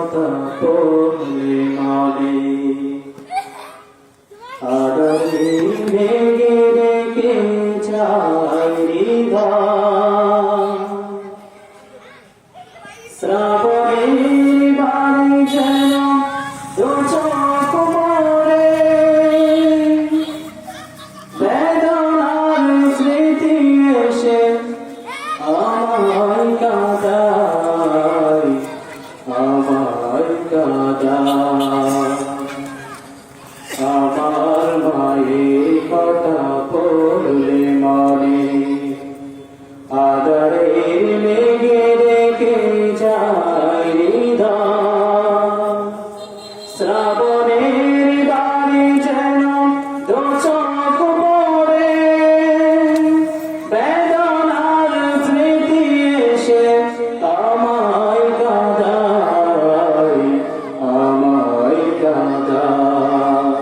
কথা পড়লে মনে আদরে ভেঙে রেখে যায় হৃদয় শ্রাবণের বাণী যেন দু চোখ ভরে বেদনার স্মৃতি এসে আমায় কাঁদায় আমায় কাঁদায় আমার মায়ের কথা পড়লে মনে আদরের লেগে রেখে যায় হৃদয় শ্রাবণের বাণী যেন দু চোখ ভরে বেদনার স্মৃতি এসে আমায় কাঁদায় আমায় কাঁদায়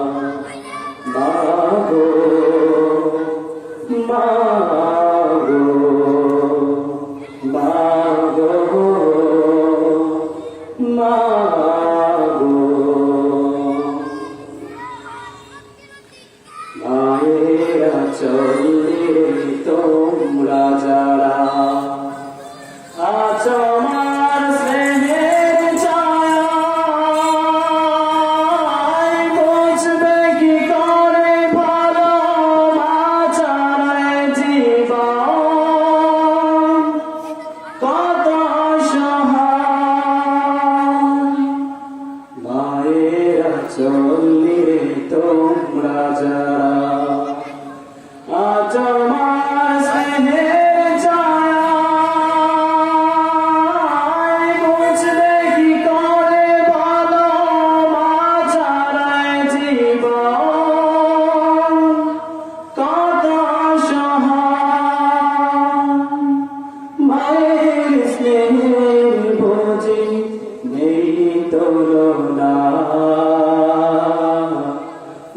মাগো মাগো মাগো মাগো মায়ের আঁচলে তোমরা যারা আছো আমার স্নেহের ছায়ায় বুঝবে কি করে ভালো মা ছাড়ায় জীবন কত সহায় মায়ের আঁচলে তোমরা যারা আজ আমার স্নেহের ছায়ায় বুঝবে কি করে ভালো মা ছাড়ায় জীবন কত সহায় মায়ের স্নেহের বোঝে নেই তুলনা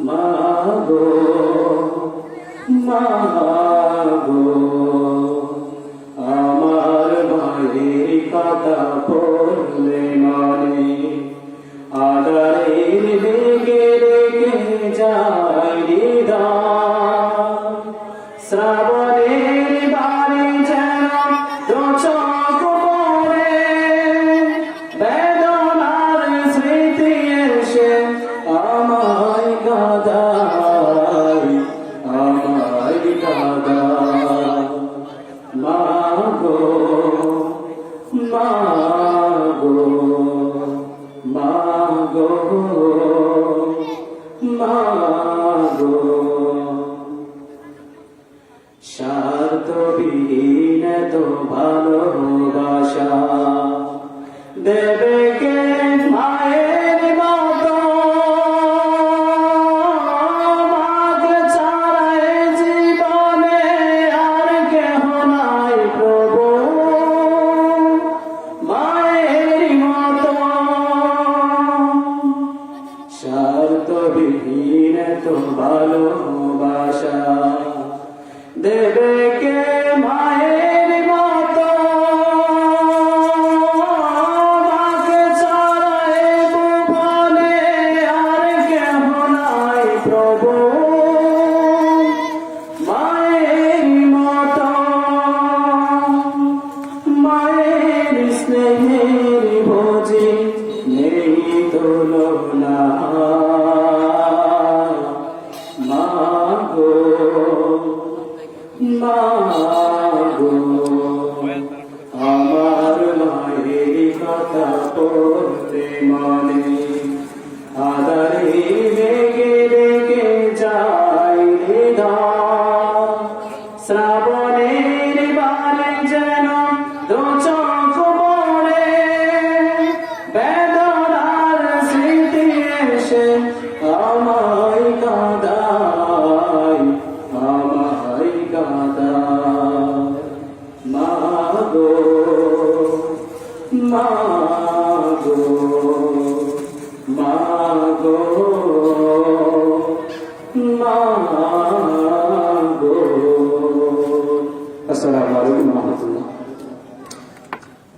মাগো মাগো আমার মায়ের কথা পড়লে মনে আদরের লেগে রেখে যায় হৃদয় শ্রাবণের বাণী যেন দু চোখ ভরে বেদনার স্মৃতি এসে আমায় কাঁদায় আমায় কাঁদায় মাগো মাগো মাগো মাগো স্বার্থবিহীন তো ভালোবাসা দেবে কে মায়ের মতো মাকে ছাড়াই জীবনে আর কেহ নাই প্রভু মায়ের মতো স্বার্থবিহীন তো ভালোবাসা দেবে কে মায়ের মতো মাকে ছাড়াই ভুবনে আর কেহ নাই প্রভু মায়ের মতো মায়ের স্নেহের বোঝে নেই তুলনা মাগো মাগো আমার মায়ের কথা পড়লে মনে আদরে লেগে রেখে যায় হৃদয় শ্রাবণের বাণী যেন দু চোখ ভরে বেদনার স্মৃতি এসে আমায় কাঁদায় আমায় কাঁদায় মাগো মাগো মাগো মাগো আসসালামু আলাইকুম ওয়া রাহমাতুল্লাহ।